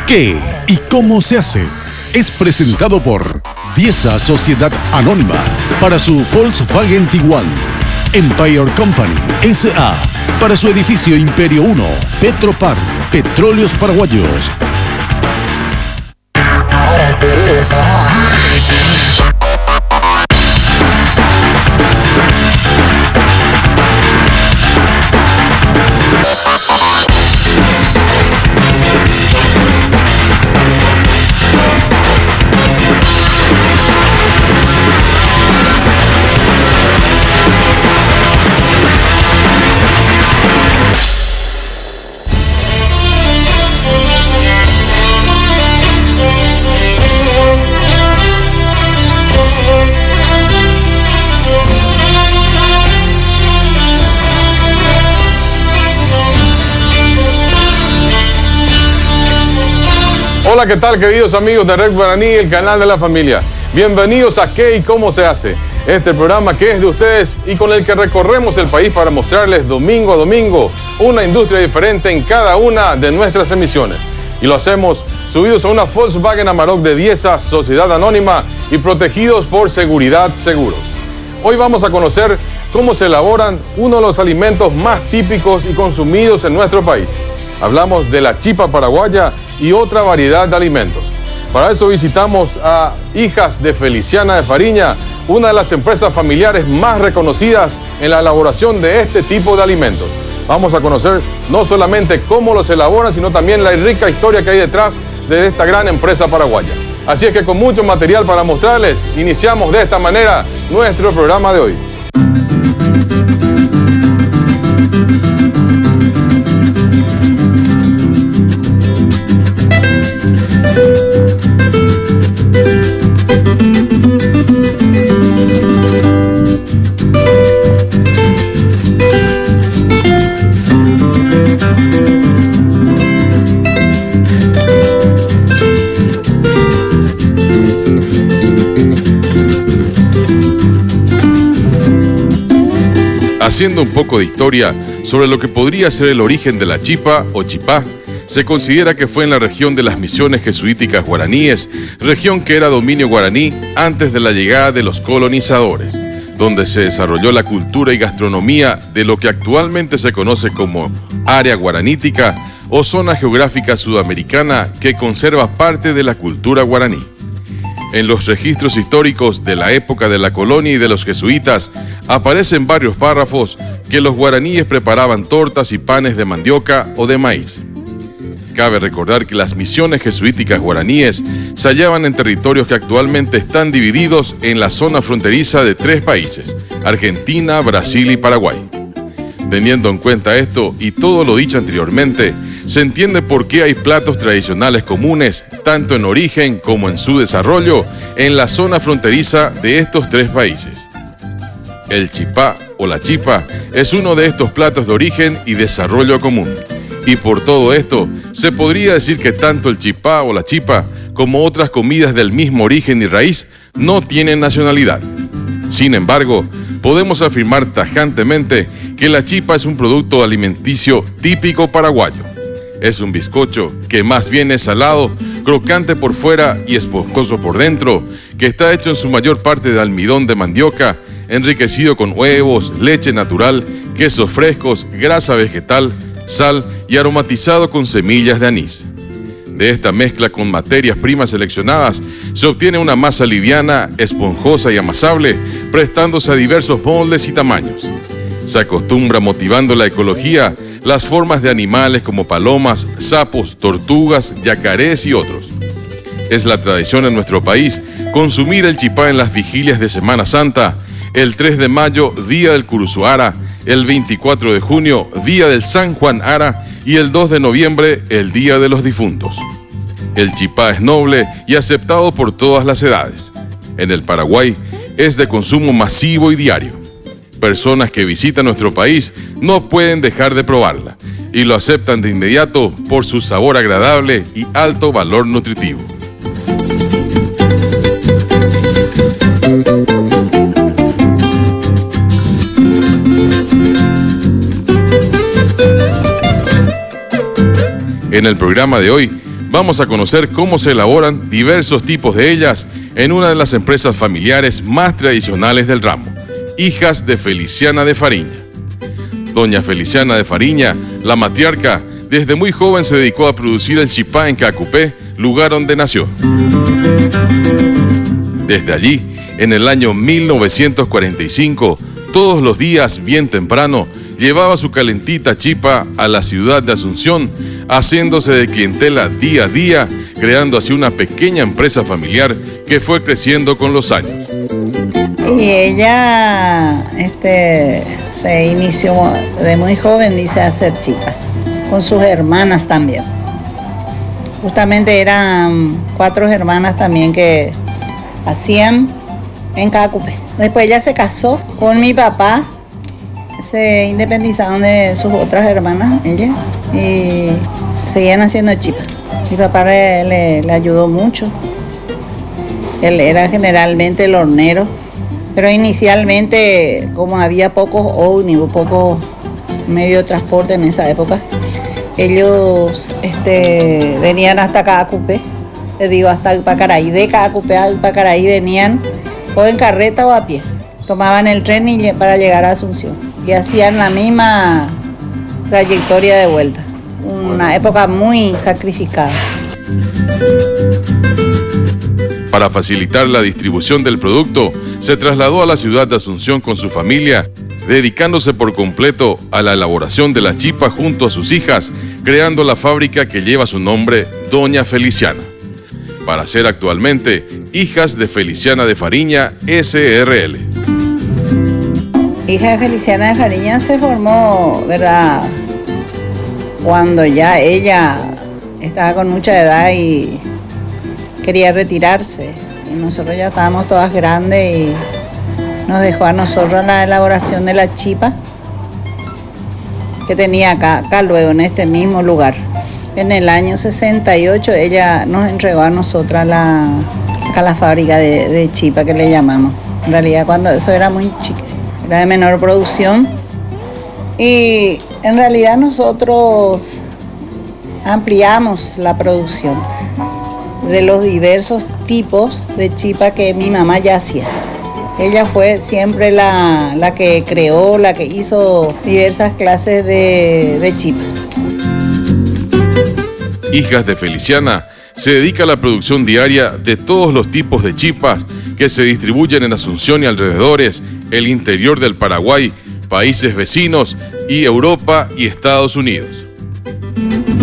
¿Qué y cómo se hace? Es presentado por Dieza Sociedad Anónima para su Volkswagen Tiguan, Empire Company S.A. para su edificio Imperio 1, Petropar, Petróleos Paraguayos. Hola, ¿qué tal, queridos amigos de Red Guaraní, el canal de la familia? Bienvenidos a ¿Qué y cómo se hace? Este programa que es de ustedes y con el que recorremos el país para mostrarles domingo a domingo una industria diferente en cada una de nuestras emisiones. Y lo hacemos subidos a una Volkswagen Amarok de Dieza Sociedad Anónima y protegidos por Seguridad Seguros. Hoy vamos a conocer cómo se elaboran uno de los alimentos más típicos y consumidos en nuestro país. Hablamos de la chipa paraguaya y otra variedad de alimentos. Para eso visitamos a Hijas de Feliciana de Fariña, una de las empresas familiares más reconocidas en la elaboración de este tipo de alimentos. Vamos a conocer no solamente cómo los elaboran, sino también la rica historia que hay detrás de esta gran empresa paraguaya. Así es que con mucho material para mostrarles, iniciamos de esta manera nuestro programa de hoy. Haciendo un poco de historia sobre lo que podría ser el origen de la chipa o chipá, se considera que fue en la región de las misiones jesuíticas guaraníes, región que era dominio guaraní antes de la llegada de los colonizadores, donde se desarrolló la cultura y gastronomía de lo que actualmente se conoce como área guaranítica o zona geográfica sudamericana que conserva parte de la cultura guaraní. En los registros históricos de la época de la colonia y de los jesuitas aparecen varios párrafos que los guaraníes preparaban tortas y panes de mandioca o de maíz. Cabe recordar que las misiones jesuíticas guaraníes se hallaban en territorios que actualmente están divididos en la zona fronteriza de 3 países, Argentina, Brasil y Paraguay. Teniendo en cuenta esto y todo lo dicho anteriormente, se entiende por qué hay platos tradicionales comunes, tanto en origen como en su desarrollo, en la zona fronteriza de estos 3 países. El chipá o la chipa es uno de estos platos de origen y desarrollo común. Y por todo esto, se podría decir que tanto el chipá o la chipa como otras comidas del mismo origen y raíz no tienen nacionalidad. Sin embargo, podemos afirmar tajantemente que la chipa es un producto alimenticio típico paraguayo. Es un bizcocho que más bien es salado, crocante por fuera y esponjoso por dentro, que está hecho en su mayor parte de almidón de mandioca, enriquecido con huevos, leche natural, quesos frescos, grasa vegetal, sal y aromatizado con semillas de anís. De esta mezcla con materias primas seleccionadas se obtiene una masa liviana, esponjosa y amasable, prestándose a diversos moldes y tamaños. Se acostumbra, motivando la ecología, las formas de animales como palomas, sapos, tortugas, yacarés y otros. Es la tradición en nuestro país consumir el chipá en las vigilias de Semana Santa, el 3 de mayo, Día del Curuzú Ara, el 24 de junio, Día del San Juan Ara y el 2 de noviembre, el Día de los Difuntos. El chipá es noble y aceptado por todas las edades. En el Paraguay es de consumo masivo y diario. Personas que visitan nuestro país no pueden dejar de probarla y lo aceptan de inmediato por su sabor agradable y alto valor nutritivo. En el programa de hoy vamos a conocer cómo se elaboran diversos tipos de ellas en una de las empresas familiares más tradicionales del ramo, Hijas de Feliciana de Fariña. Doña Feliciana de Fariña, la matriarca, desde muy joven se dedicó a producir el chipá en Caacupé, lugar donde nació. Desde allí, en el año 1945, todos los días, bien temprano, llevaba su calentita chipa a la ciudad de Asunción, haciéndose de clientela día a día, creando así una pequeña empresa familiar que fue creciendo con los años. Y ella se inició de muy joven, dice, a hacer chipas, con sus hermanas también. Justamente eran 4 hermanas también que hacían en Caacupé. Después ella se casó con mi papá, se independizaron de sus otras hermanas, ella, y seguían haciendo chipas. Mi papá le ayudó mucho. Él era generalmente el hornero, pero inicialmente, como había pocos ómnibus, pocos medios de transporte en esa época, ellos venían hasta Caacupé, hasta Ipacaraí. De Caacupé a Ipacaraí venían o en carreta o a pie. Tomaban el tren para llegar a Asunción y hacían la misma trayectoria de vuelta. Una época muy sacrificada. Para facilitar la distribución del producto, se trasladó a la ciudad de Asunción con su familia, dedicándose por completo a la elaboración de la chipa junto a sus hijas, creando la fábrica que lleva su nombre, Doña Feliciana, para ser actualmente Hijas de Feliciana de Fariña, S.R.L. Hija de Feliciana de Fariña se formó, ¿verdad?, cuando ya ella estaba con mucha edad y quería retirarse. Y nosotros ya estábamos todas grandes y nos dejó a nosotros la elaboración de la chipa que tenía acá luego en este mismo lugar. En el año 68 ella nos entregó a nosotras la fábrica de chipa que le llamamos. En realidad cuando eso era muy chiquito, era de menor producción. Y en realidad nosotros ampliamos la producción de los diversos tipos de chipa que mi mamá ya hacía. Ella fue siempre la que creó, la que hizo diversas clases de chipa. Hijas de Feliciana se dedica a la producción diaria de todos los tipos de chipas que se distribuyen en Asunción y alrededores, el interior del Paraguay, países vecinos y Europa y Estados Unidos.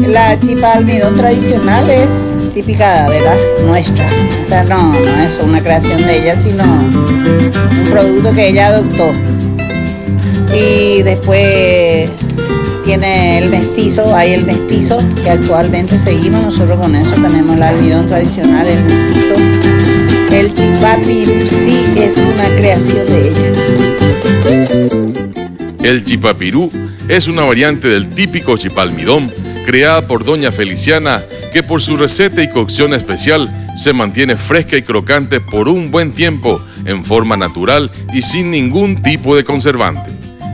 La chipa de almidón tradicional es típica, ¿verdad?, nuestra. O sea, no es una creación de ella, sino un producto que ella adoptó. Y después tiene el mestizo, hay el mestizo que actualmente seguimos nosotros con eso. Tenemos el almidón tradicional, el mestizo. El chipapirú sí es una creación de ella. El chipapirú es una variante del típico chipalmidón creada por Doña Feliciana, que por su receta y cocción especial se mantiene fresca y crocante por un buen tiempo en forma natural y sin ningún tipo de conservante,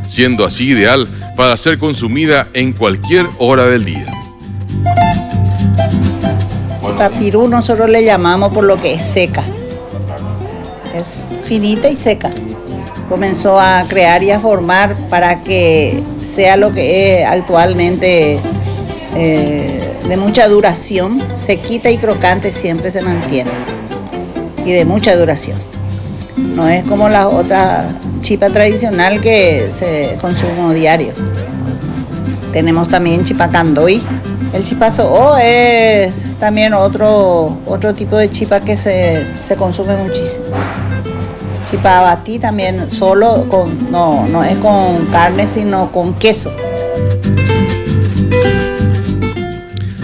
siendo así ideal para ser consumida en cualquier hora del día. Chipapirú nosotros le llamamos por lo que es seca. Es finita y seca. Comenzó a crear y a formar para que sea lo que es actualmente de mucha duración, sequita y crocante siempre se mantiene y de mucha duración. No es como las otras chipa tradicional que se consume diario. Tenemos también chipa candoy. El chipa so'o es también otro tipo de chipa que se consume muchísimo. Chipa abatí también solo, no es con carne sino con queso.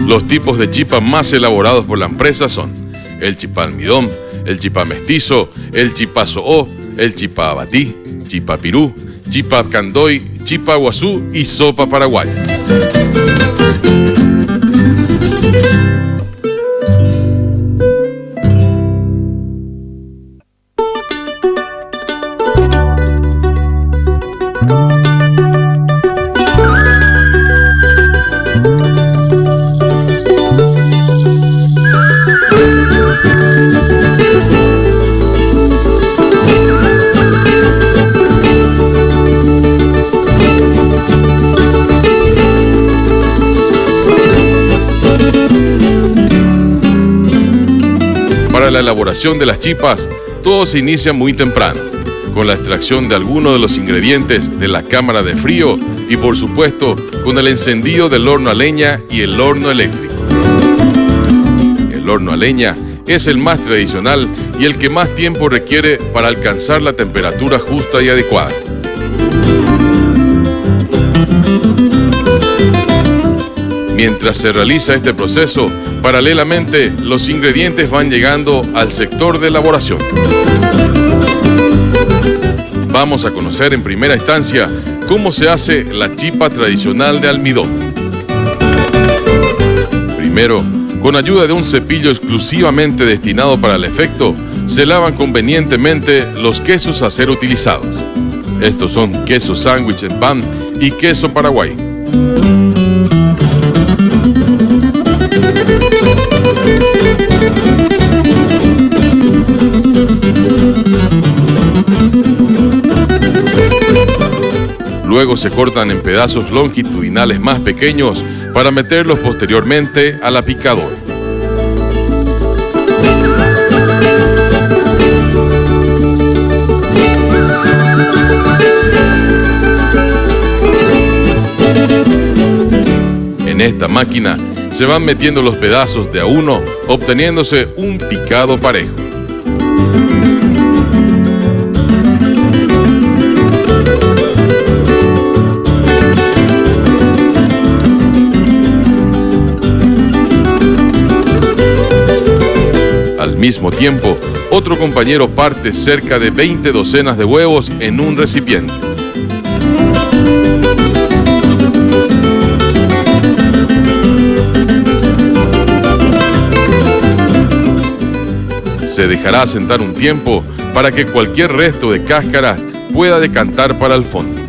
Los tipos de chipa más elaborados por la empresa son el chipa almidón, el chipa mestizo, el chipa so'o, el chipa abatí, chipa pirú, chipa candoy, chipa guazú y sopa paraguaya. Para la elaboración de las chipas, todo se inicia muy temprano, con la extracción de algunos de los ingredientes de la cámara de frío y, por supuesto, con el encendido del horno a leña y el horno eléctrico. El horno a leña es el más tradicional y el que más tiempo requiere para alcanzar la temperatura justa y adecuada. Mientras se realiza este proceso, paralelamente los ingredientes van llegando al sector de elaboración. Vamos a conocer en primera instancia cómo se hace la chipa tradicional de almidón. Primero, con ayuda de un cepillo exclusivamente destinado para el efecto, se lavan convenientemente los quesos a ser utilizados. Estos son queso sándwich en pan y queso paraguay. Luego se cortan en pedazos longitudinales más pequeños para meterlos posteriormente a la picadora. En esta máquina se van metiendo los pedazos de a uno, obteniéndose un picado parejo. Al mismo tiempo, otro compañero parte cerca de 20 docenas de huevos en un recipiente. Se dejará sentar un tiempo para que cualquier resto de cáscara pueda decantar para el fondo.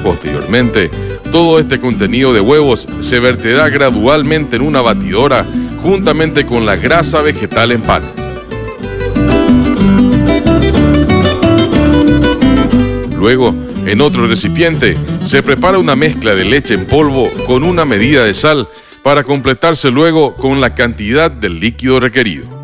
Posteriormente, todo este contenido de huevos se verterá gradualmente en una batidora juntamente con la grasa vegetal en pan. Luego, en otro recipiente, se prepara una mezcla de leche en polvo con una medida de sal para completarse luego con la cantidad del líquido requerido.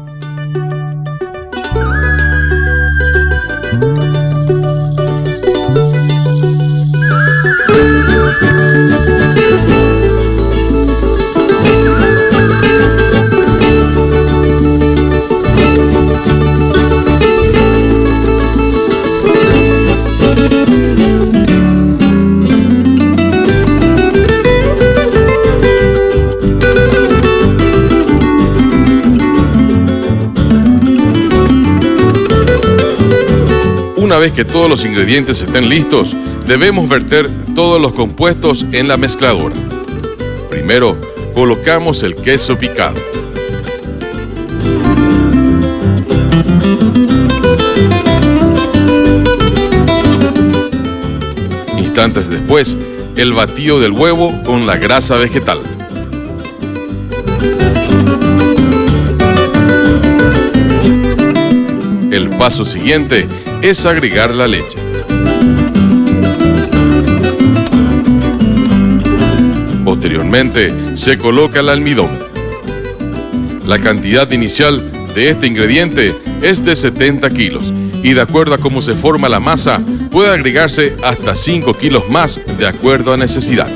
Una vez que todos los ingredientes estén listos, debemos verter todos los compuestos en la mezcladora. Primero, colocamos el queso picado. Instantes después, el batido del huevo con la grasa vegetal. El paso siguiente es agregar la leche. Posteriormente, se coloca el almidón. La cantidad inicial de este ingrediente es de 70 kilos y de acuerdo a cómo se forma la masa, puede agregarse hasta 5 kilos más de acuerdo a necesidad.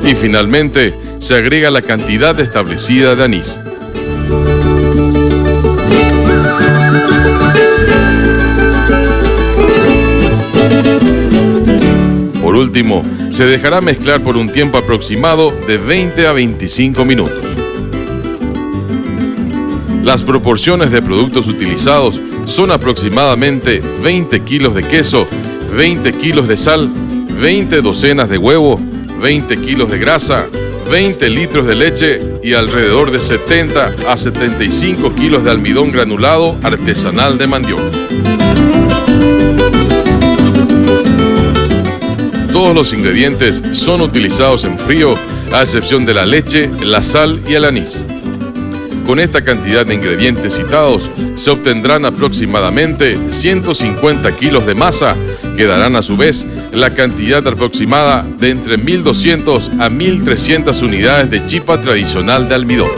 Y finalmente, se agrega la cantidad establecida de anís. Por último, se dejará mezclar por un tiempo aproximado de 20 a 25 minutos. Las proporciones de productos utilizados son aproximadamente 20 kilos de queso, 20 kilos de sal, 20 docenas de huevo, 20 kilos de grasa, 20 litros de leche y alrededor de 70 a 75 kilos de almidón granulado artesanal de mandioca. Todos los ingredientes son utilizados en frío, a excepción de la leche, la sal y el anís. Con esta cantidad de ingredientes citados, se obtendrán aproximadamente 150 kilos de masa, que darán a su vez la cantidad aproximada de entre 1.200 a 1.300 unidades de chipa tradicional de almidón.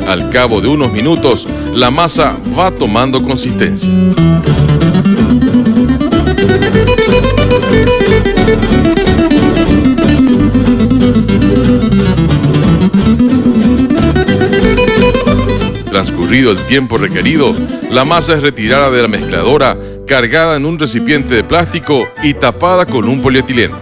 Al cabo de unos minutos, la masa va tomando consistencia. Transcurrido el tiempo requerido, la masa es retirada de la mezcladora, cargada en un recipiente de plástico y tapada con un polietileno.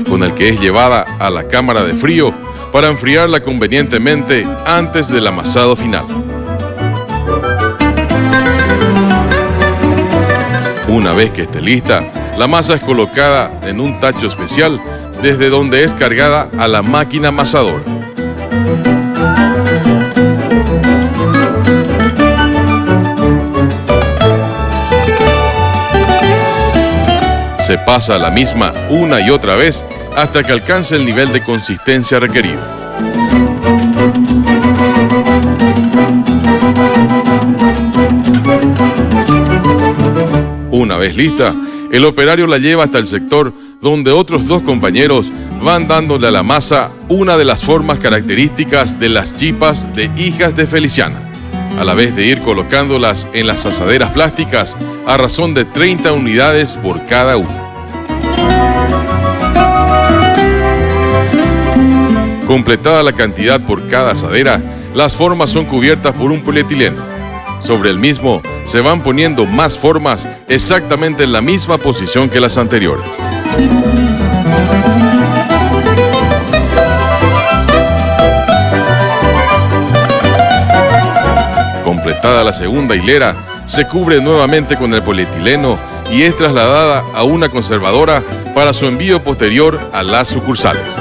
Con el que es llevada a la cámara de frío para enfriarla convenientemente antes del amasado final. Una vez que esté lista, la masa es colocada en un tacho especial desde donde es cargada a la máquina amasadora. Se pasa a la misma una y otra vez hasta que alcance el nivel de consistencia requerido. Una vez lista, el operario la lleva hasta el sector donde otros dos compañeros van dándole a la masa una de las formas características de las chipas de Hijas de Feliciana, a la vez de ir colocándolas en las asaderas plásticas a razón de 30 unidades por cada una. Completada la cantidad por cada asadera, las formas son cubiertas por un polietileno. Sobre el mismo se van poniendo más formas exactamente en la misma posición que las anteriores. Completada la segunda hilera, se cubre nuevamente con el polietileno y es trasladada a una conservadora para su envío posterior a las sucursales.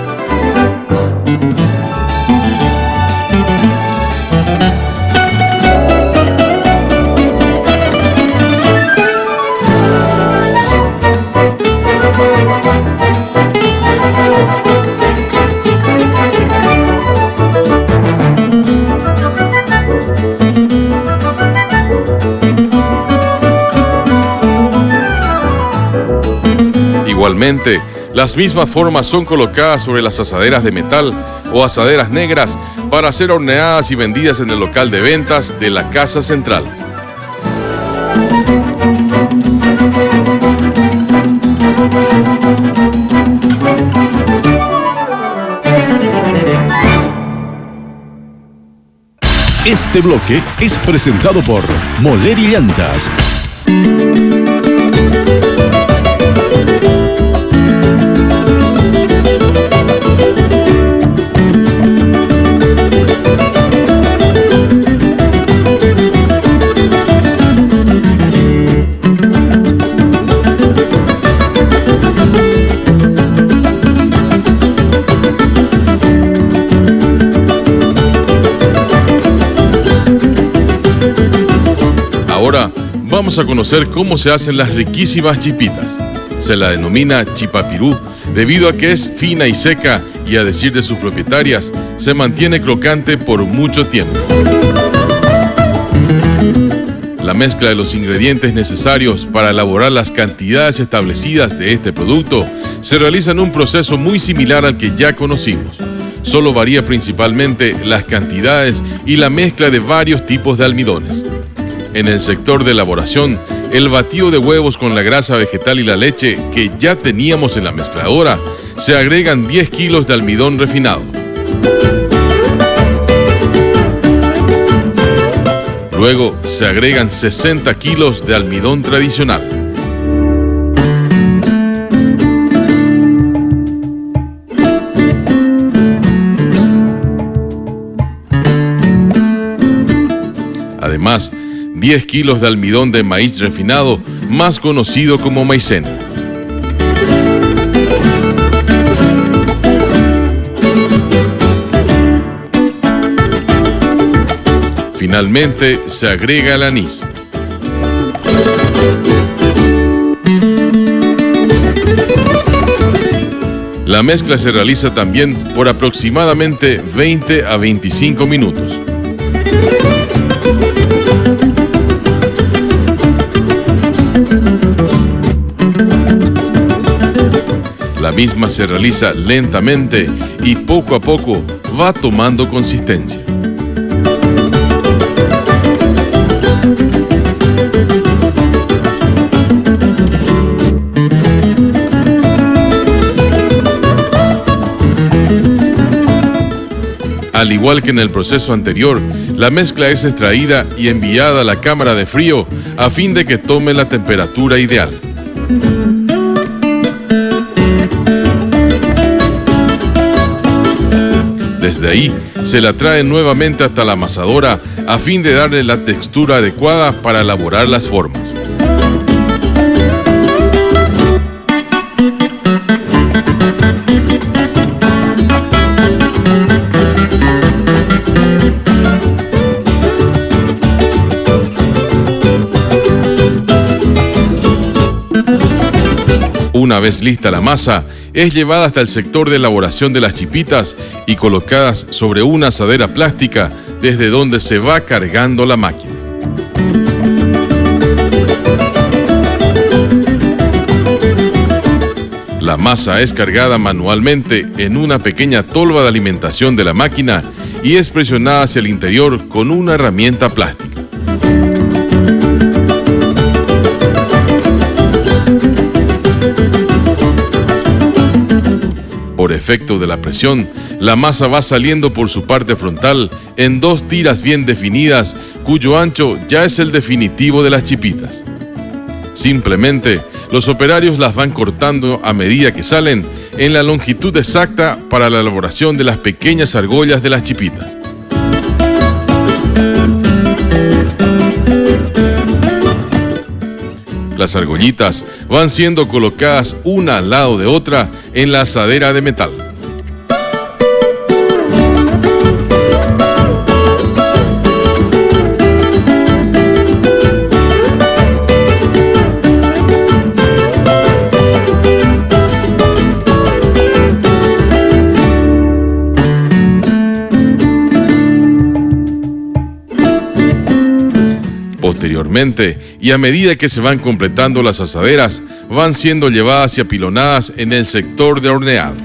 Igualmente, las mismas formas son colocadas sobre las asaderas de metal o asaderas negras para ser horneadas y vendidas en el local de ventas de la Casa Central. Este bloque es presentado por Moleri Llantas. Ahora vamos a conocer cómo se hacen las riquísimas chipitas. Se la denomina chipapirú debido a que es fina y seca y, a decir de sus propietarias, se mantiene crocante por mucho tiempo. La mezcla de los ingredientes necesarios para elaborar las cantidades establecidas de este producto se realiza en un proceso muy similar al que ya conocimos. Solo varía principalmente las cantidades y la mezcla de varios tipos de almidones. En el sector de elaboración, el batido de huevos con la grasa vegetal y la leche que ya teníamos en la mezcladora, se agregan 10 kilos de almidón refinado. Luego se agregan 60 kilos de almidón tradicional. Además, 10 kilos de almidón de maíz refinado, más conocido como maicena. Finalmente, se agrega el anís. La mezcla se realiza también por aproximadamente 20 a 25 minutos. La misma se realiza lentamente y poco a poco va tomando consistencia. Al igual que en el proceso anterior, la mezcla es extraída y enviada a la cámara de frío a fin de que tome la temperatura ideal. Desde ahí se la trae nuevamente hasta la amasadora a fin de darle la textura adecuada para elaborar las formas. Una vez lista la masa, es llevada hasta el sector de elaboración de las chipitas y colocadas sobre una asadera plástica desde donde se va cargando la máquina. La masa es cargada manualmente en una pequeña tolva de alimentación de la máquina y es presionada hacia el interior con una herramienta plástica. Por efecto de la presión, la masa va saliendo por su parte frontal en dos tiras bien definidas, cuyo ancho ya es el definitivo de las chipitas. Simplemente, los operarios las van cortando a medida que salen en la longitud exacta para la elaboración de las pequeñas argollas de las chipitas. Las argollitas van siendo colocadas una al lado de otra en la asadera de metal. Posteriormente, y a medida que se van completando las asaderas, van siendo llevadas y apilonadas en el sector de horneado.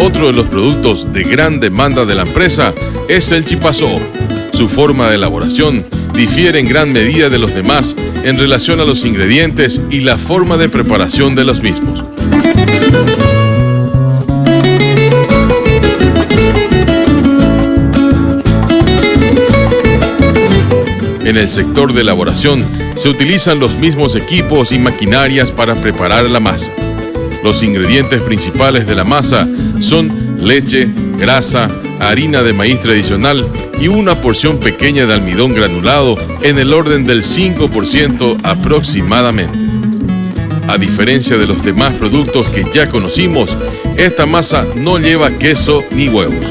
Otro de los productos de gran demanda de la empresa es el chipazó. Su forma de elaboración difiere en gran medida de los demás en relación a los ingredientes y la forma de preparación de los mismos. En el sector de elaboración se utilizan los mismos equipos y maquinarias para preparar la masa. Los ingredientes principales de la masa son leche, grasa, harina de maíz tradicional y una porción pequeña de almidón granulado en el orden del 5% aproximadamente. A diferencia de los demás productos que ya conocimos, esta masa no lleva queso ni huevos.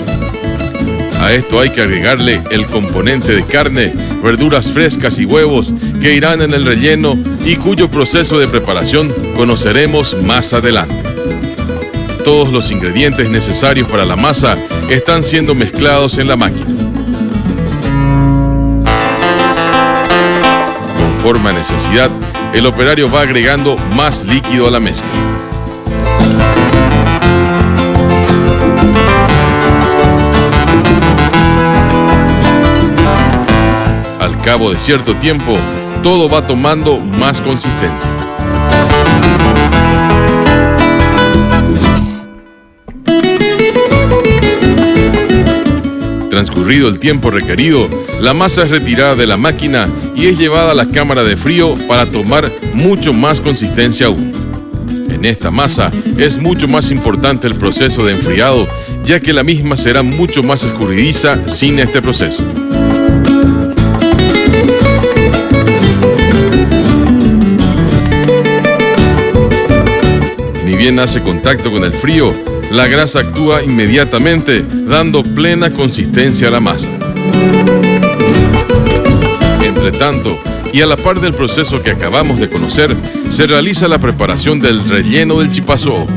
A esto hay que agregarle el componente de carne, verduras frescas y huevos que irán en el relleno y cuyo proceso de preparación conoceremos más adelante. Todos los ingredientes necesarios para la masa están siendo mezclados en la máquina. Conforme a necesidad, el operario va agregando más líquido a la mezcla. Al cabo de cierto tiempo, todo va tomando más consistencia. Transcurrido el tiempo requerido, la masa es retirada de la máquina y es llevada a la cámara de frío para tomar mucho más consistencia aún. En esta masa es mucho más importante el proceso de enfriado, ya que la misma será mucho más escurridiza sin este proceso. bien hace contacto con el frío, la grasa actúa inmediatamente, dando plena consistencia a la masa. Entre tanto, y a la par del proceso que acabamos de conocer, se realiza la preparación del relleno del chipazo.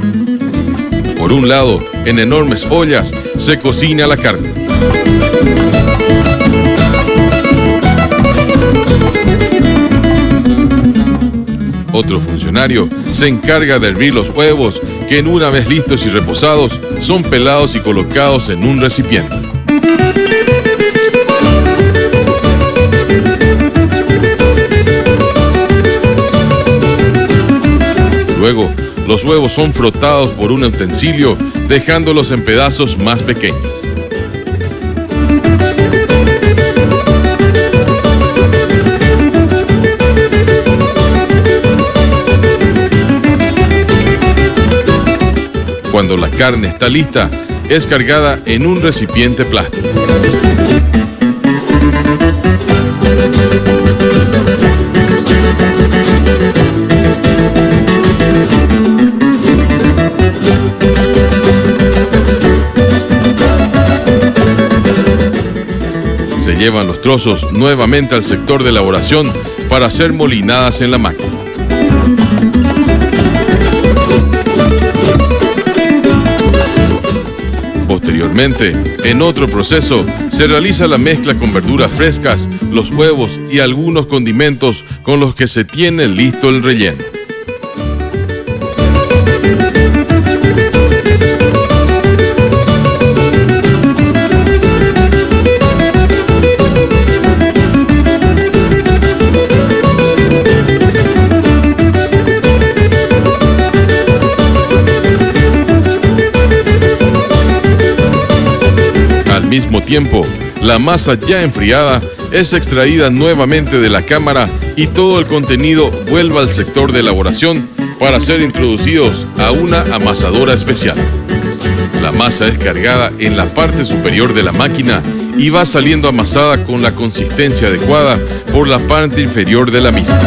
Por un lado, en enormes ollas, se cocina la carne. Otro funcionario se encarga de hervir los huevos que, una vez listos y reposados, son pelados y colocados en un recipiente. Luego, los huevos son frotados por un utensilio, dejándolos en pedazos más pequeños. Cuando la carne está lista, es cargada en un recipiente plástico. Se llevan los trozos nuevamente al sector de elaboración para ser molinadas en la máquina. Posteriormente, en otro proceso, se realiza la mezcla con verduras frescas, los huevos y algunos condimentos con los que se tiene listo el relleno. Al mismo tiempo, la masa ya enfriada es extraída nuevamente de la cámara y todo el contenido vuelve al sector de elaboración para ser introducidos a una amasadora especial. La masa es cargada en la parte superior de la máquina y va saliendo amasada con la consistencia adecuada por la parte inferior de la misma.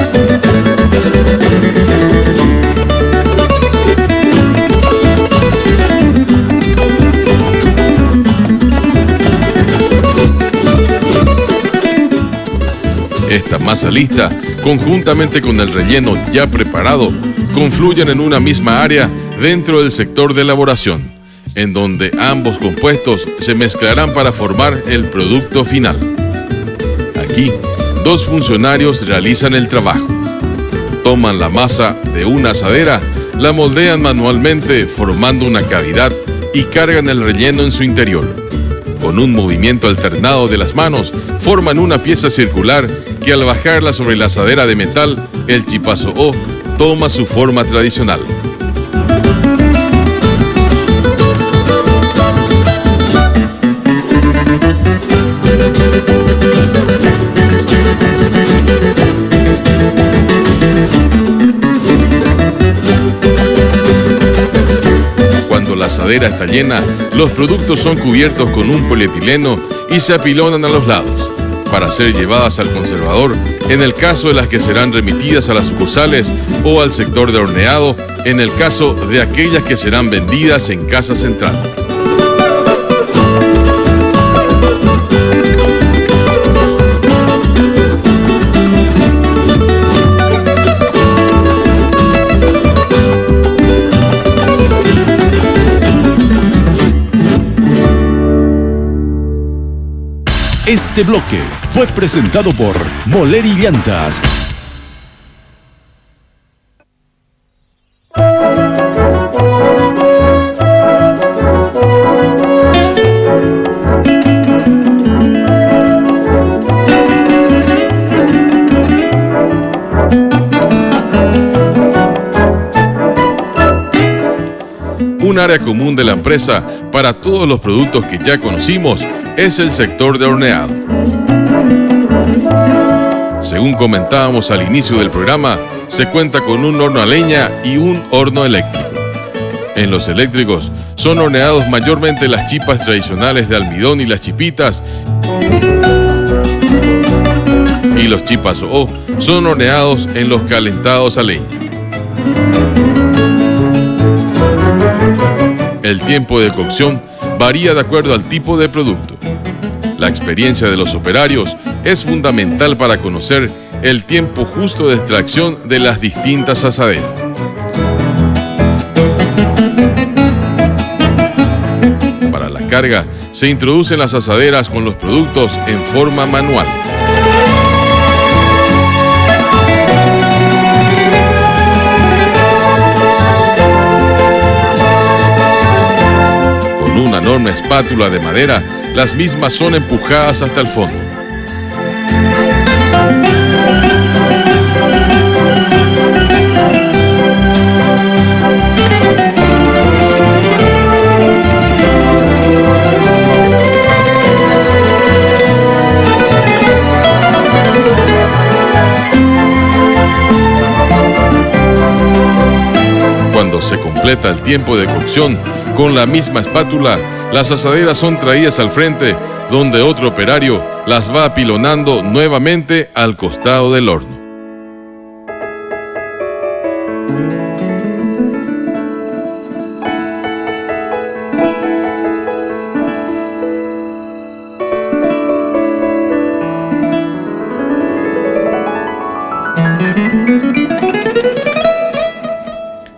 Esta masa lista, conjuntamente con el relleno ya preparado, confluyen en una misma área dentro del sector de elaboración, en donde ambos compuestos se mezclarán para formar el producto final. Aquí, dos funcionarios realizan el trabajo. Toman la masa de una asadera, la moldean manualmente formando una cavidad y cargan el relleno en su interior. Con un movimiento alternado de las manos, forman una pieza circular que al bajarla sobre la asadera de metal, el chipazo toma su forma tradicional. Cuando la asadera está llena, los productos son cubiertos con un polietileno y se apilonan a los lados para ser llevadas al conservador en el caso de las que serán remitidas a las sucursales o al sector de horneado en el caso de aquellas que serán vendidas en Casa Central. Este bloque fue presentado por Moleri Llantas. Un área común de la empresa para todos los productos que ya conocimos es el sector de horneado. Según comentábamos al inicio del programa, se cuenta con un horno a leña y un horno eléctrico. En los eléctricos son horneados mayormente las chipas tradicionales de almidón y las chipitas, y los chipas son horneados en los calentados a leña. El tiempo de cocción varía de acuerdo al tipo de producto. La experiencia de los operarios es fundamental para conocer el tiempo justo de extracción de las distintas asaderas. Para la carga, se introducen las asaderas con los productos en forma manual. Con una enorme espátula de madera, las mismas son empujadas hasta el fondo. Cuando se completa el tiempo de cocción, con la misma espátula, las asaderas son traídas al frente, donde otro operario las va apilonando nuevamente al costado del horno.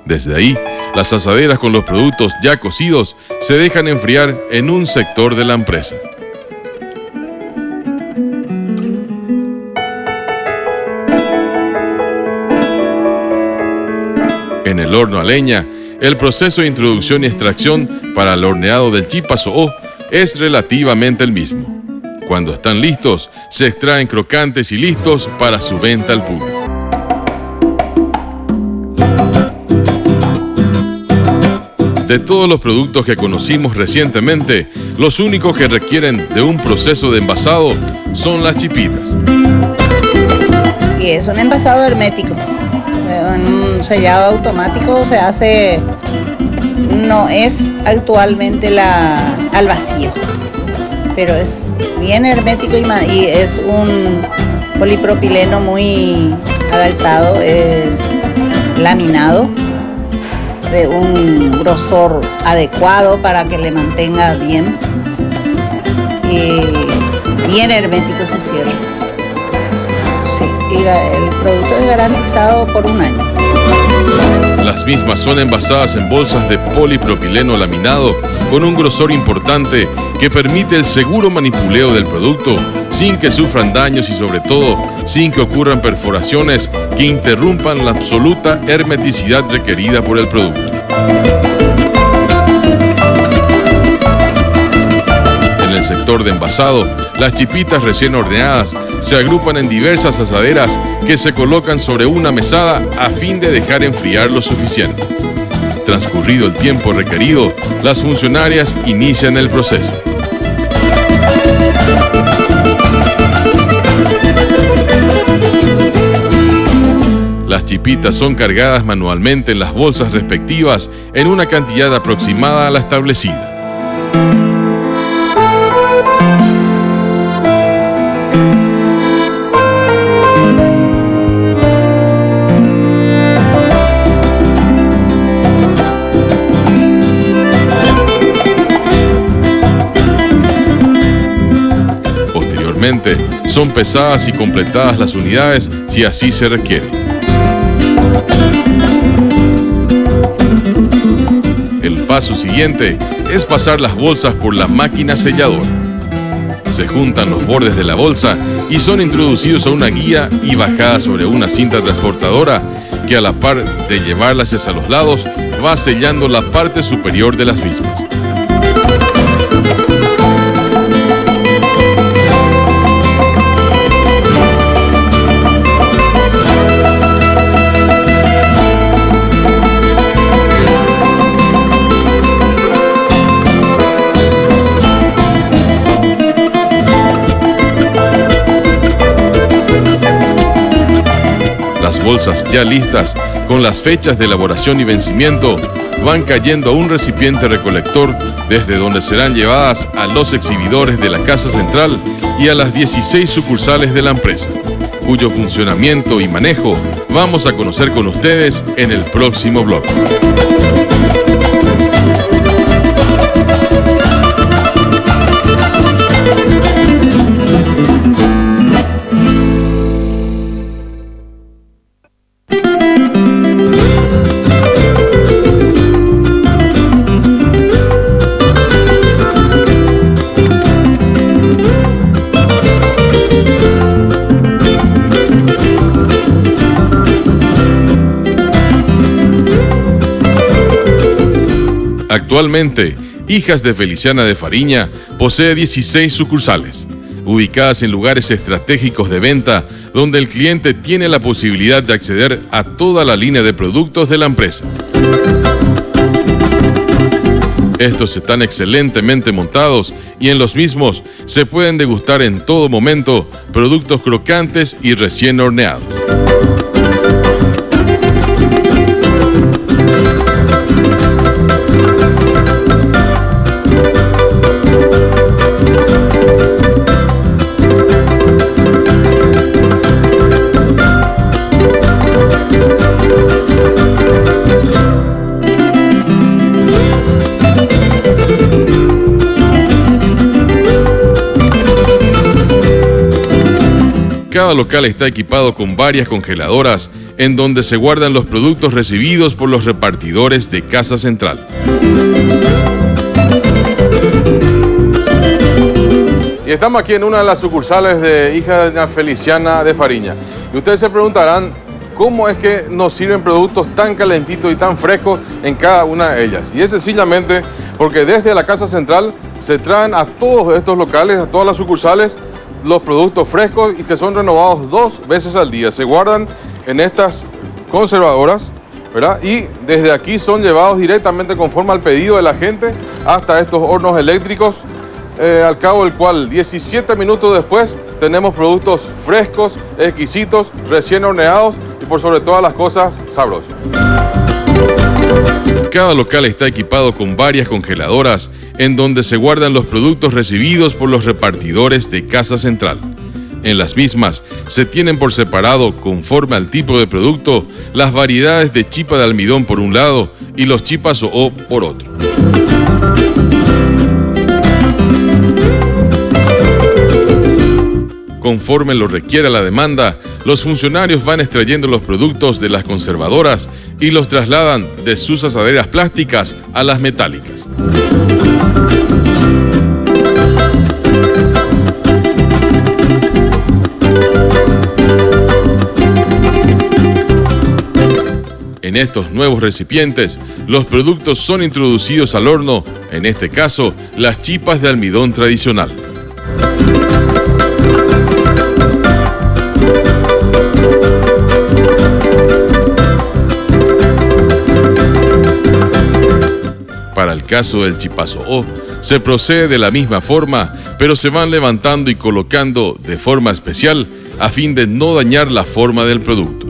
Desde ahí, las asaderas con los productos ya cocidos se dejan enfriar en un sector de la empresa. En el horno a leña, el proceso de introducción y extracción para el horneado del chipa so'o es relativamente el mismo. Cuando están listos, se extraen crocantes y listos para su venta al público. De todos los productos que conocimos recientemente, los únicos que requieren de un proceso de envasado son las chipitas. Y es un envasado hermético. Un sellado automático se hace, no es actualmente al vacío, pero es bien hermético y es un polipropileno muy adaptado, es laminado de un grosor adecuado para que le mantenga bien y bien hermético se cierra. Sí, y el producto es garantizado por 1 año. Las mismas son envasadas en bolsas de polipropileno laminado con un grosor importante que permite el seguro manipuleo del producto sin que sufran daños y sobre todo sin que ocurran perforaciones que interrumpan la absoluta hermeticidad requerida por el producto. En el sector de envasado, las chipitas recién horneadas se agrupan en diversas asaderas que se colocan sobre una mesada a fin de dejar enfriar lo suficiente. Transcurrido el tiempo requerido, las funcionarias inician el proceso. Las chipitas son cargadas manualmente en las bolsas respectivas en una cantidad aproximada a la establecida. Posteriormente, son pesadas y completadas las unidades si así se requiere. El paso siguiente es pasar las bolsas por la máquina selladora. Se juntan los bordes de la bolsa y son introducidos a una guía y bajadas sobre una cinta transportadora que a la par de llevarlas hacia los lados va sellando la parte superior de las mismas. Las bolsas ya listas, con las fechas de elaboración y vencimiento, van cayendo a un recipiente recolector desde donde serán llevadas a los exhibidores de la Casa Central y a las 16 sucursales de la empresa, cuyo funcionamiento y manejo vamos a conocer con ustedes en el próximo blog. Actualmente, Hijas de Feliciana de Fariña posee 16 sucursales, ubicadas en lugares estratégicos de venta donde el cliente tiene la posibilidad de acceder a toda la línea de productos de la empresa. Estos están excelentemente montados y en los mismos se pueden degustar en todo momento productos crocantes y recién horneados. Cada local está equipado con varias congeladoras en donde se guardan los productos recibidos por los repartidores de Casa Central. Y estamos aquí en una de las sucursales de Hijas de Feliciana de Fariña. Y ustedes se preguntarán cómo es que nos sirven productos tan calentitos y tan frescos en cada una de ellas. Y es sencillamente porque desde la Casa Central se traen a todos estos locales, a todas las sucursales, los productos frescos y que son renovados 2 veces al día. Se guardan en estas conservadoras, ¿verdad? Y desde aquí son llevados directamente conforme al pedido de la gente hasta estos hornos eléctricos, al cabo del cual 17 minutos después tenemos productos frescos, exquisitos, recién horneados y por sobre todas las cosas sabrosos. Cada local está equipado con varias congeladoras en donde se guardan los productos recibidos por los repartidores de Casa Central. En las mismas se tienen por separado, conforme al tipo de producto, las variedades de chipa de almidón por un lado y los chipas o por otro. Conforme lo requiera la demanda, los funcionarios van extrayendo los productos de las conservadoras y los trasladan de sus asaderas plásticas a las metálicas. En estos nuevos recipientes, los productos son introducidos al horno, en este caso, las chipas de almidón tradicional. Para el caso del chipazo O, se procede de la misma forma, pero se van levantando y colocando de forma especial a fin de no dañar la forma del producto.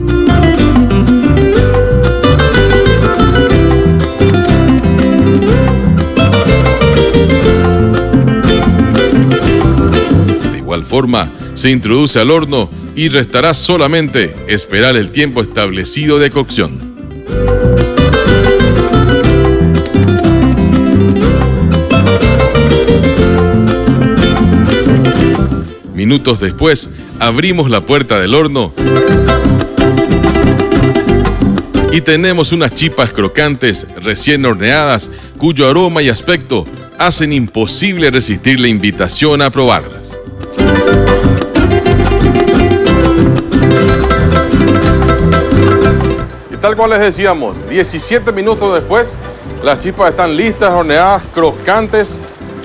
De igual forma, se introduce al horno y restará solamente esperar el tiempo establecido de cocción. Minutos después, abrimos la puerta del horno y tenemos unas chipas crocantes recién horneadas cuyo aroma y aspecto hacen imposible resistir la invitación a probarlas. Y tal cual les decíamos, 17 minutos después, las chipas están listas, horneadas, crocantes,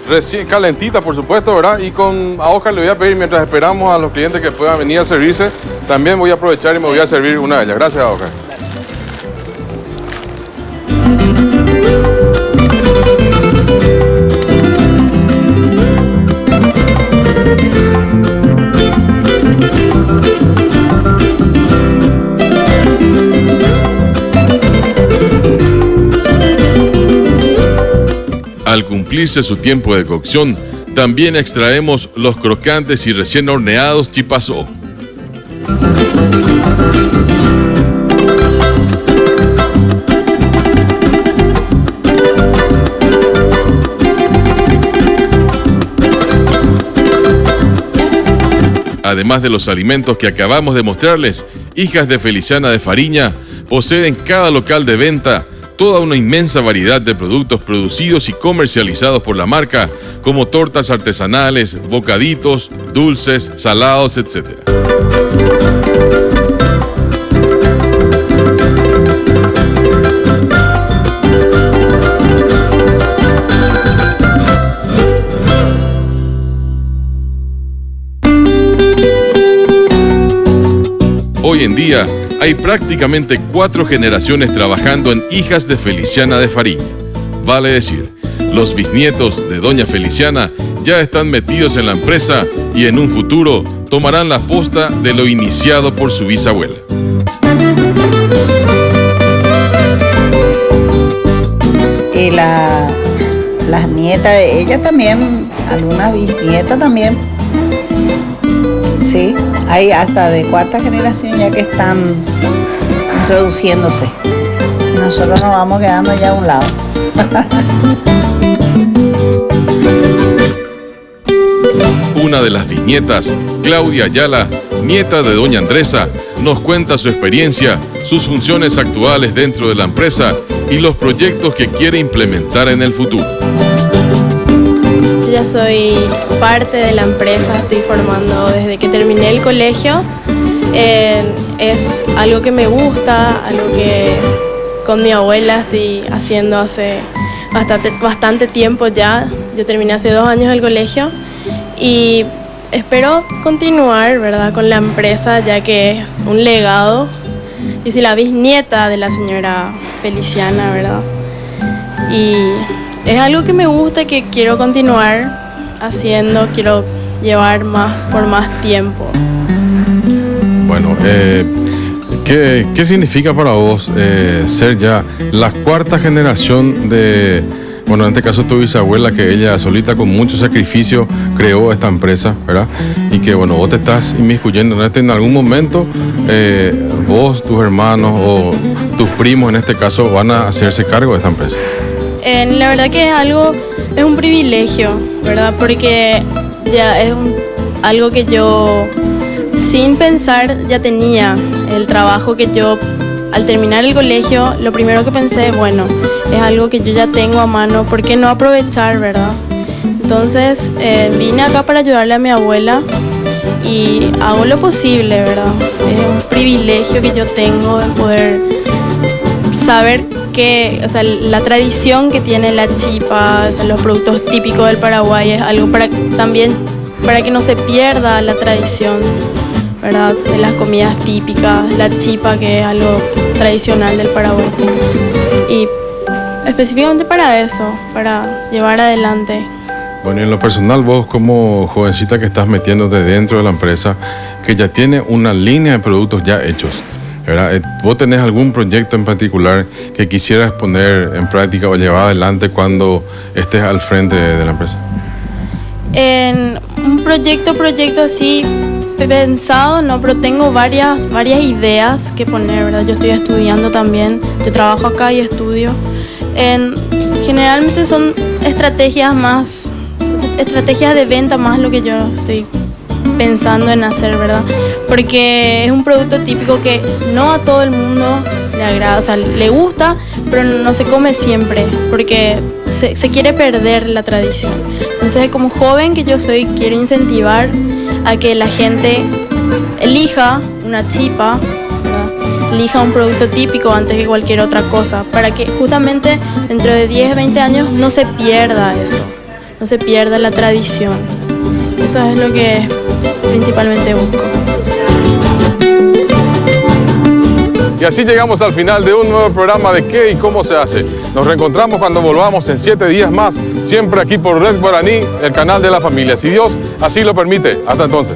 recién calentita, por supuesto, ¿verdad? Y a Oscar le voy a pedir, mientras esperamos a los clientes que puedan venir a servirse, también voy a aprovechar y me voy a servir una de ellas. Gracias, Oscar. Al cumplirse su tiempo de cocción, también extraemos los crocantes y recién horneados chipas O. Además de los alimentos que acabamos de mostrarles, Hijas de Feliciana de Fariña posee en cada local de venta toda una inmensa variedad de productos producidos y comercializados por la marca, como tortas artesanales, bocaditos, dulces, salados, etc. hoy en día hay prácticamente 4 generaciones trabajando en Hijas de Feliciana de Fariña. Vale decir, los bisnietos de doña Feliciana ya están metidos en la empresa y en un futuro tomarán la posta de lo iniciado por su bisabuela. Y las nietas de ella también, algunas bisnietas también. Sí, hay hasta de 4ª generación ya que están introduciéndose. Y nosotros nos vamos quedando ya a un lado. Una de las bisnietas, Claudia Ayala, nieta de doña Andresa, nos cuenta su experiencia, sus funciones actuales dentro de la empresa y los proyectos que quiere implementar en el futuro. Yo ya soy parte de la empresa, estoy formando desde que terminé el colegio. Es algo que me gusta, algo que con mi abuela estoy haciendo hace bastante tiempo ya. Yo terminé hace 2 años el colegio y espero continuar, ¿verdad?, con la empresa, ya que es un legado. Yo soy la bisnieta de la señora Feliciana, ¿verdad? Y es algo que me gusta, que quiero continuar haciendo, quiero llevar por más tiempo. Bueno, ¿qué significa para vos ser ya la 4ª generación de, bueno, en este caso tu bisabuela, que ella solita con mucho sacrificio creó esta empresa, ¿verdad? Y que, bueno, vos te estás inmiscuyendo en en algún momento, vos, tus hermanos o tus primos en este caso van a hacerse cargo de esta empresa. La verdad que es un privilegio, ¿verdad? Porque ya es algo que yo, sin pensar, ya tenía el trabajo que yo, al terminar el colegio, lo primero que pensé, bueno, es algo que yo ya tengo a mano, ¿por qué no aprovechar, verdad? Entonces vine acá para ayudarle a mi abuela y hago lo posible, ¿verdad? Es un privilegio que yo tengo de poder saber que, o sea, la tradición que tiene la chipa, o sea, los productos típicos del Paraguay, es algo también para que no se pierda la tradición, ¿verdad?, de las comidas típicas, la chipa, que es algo tradicional del Paraguay. Y específicamente para eso, para llevar adelante. Bueno, y en lo personal, vos como jovencita que estás metiéndote dentro de la empresa, que ya tiene una línea de productos ya hechos, ¿verdad? ¿Vos tenés algún proyecto en particular que quisieras poner en práctica o llevar adelante cuando estés al frente de la empresa? En un proyecto así pensado, no, pero tengo varias ideas que poner, ¿verdad? Yo estoy estudiando también, yo trabajo acá y estudio. Generalmente son estrategias de venta más lo que yo estoy pensando en hacer, ¿verdad? Porque es un producto típico que no a todo el mundo le agrada, o sea, le gusta, pero no se come siempre, porque se quiere perder la tradición. Entonces, como joven que yo soy, quiero incentivar a que la gente elija una chipa, ¿verdad?, elija un producto típico antes que cualquier otra cosa, para que justamente dentro de 10, 20 años no se pierda eso, no se pierda la tradición. Eso es lo que principalmente busco. Y así llegamos al final de un nuevo programa de ¿Qué y cómo se hace? Nos reencontramos cuando volvamos en 7 días más, siempre aquí por Red Guaraní, el canal de la familia. Si Dios así lo permite. Hasta entonces.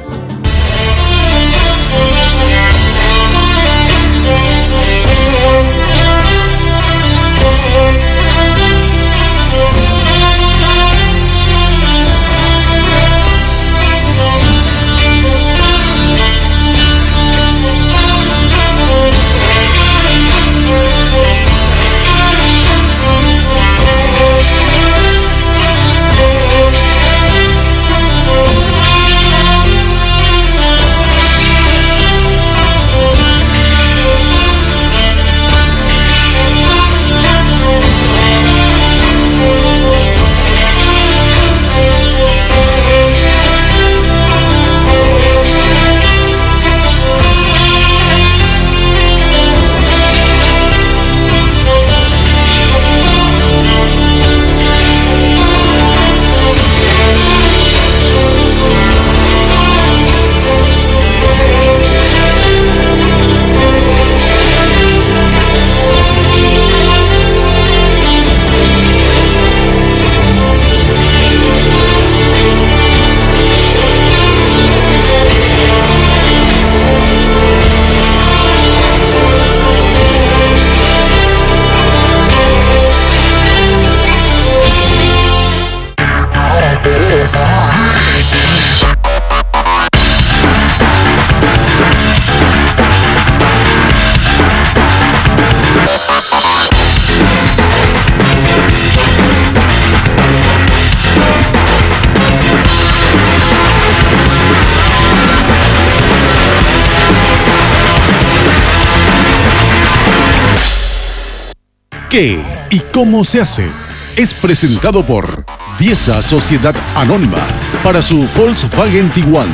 ¿Qué y cómo se hace? Es presentado por Diesa Sociedad Anónima para su Volkswagen Tiguan,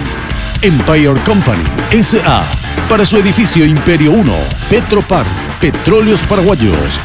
Empire Company S.A. para su edificio Imperio 1, Petropar, Petróleos Paraguayos,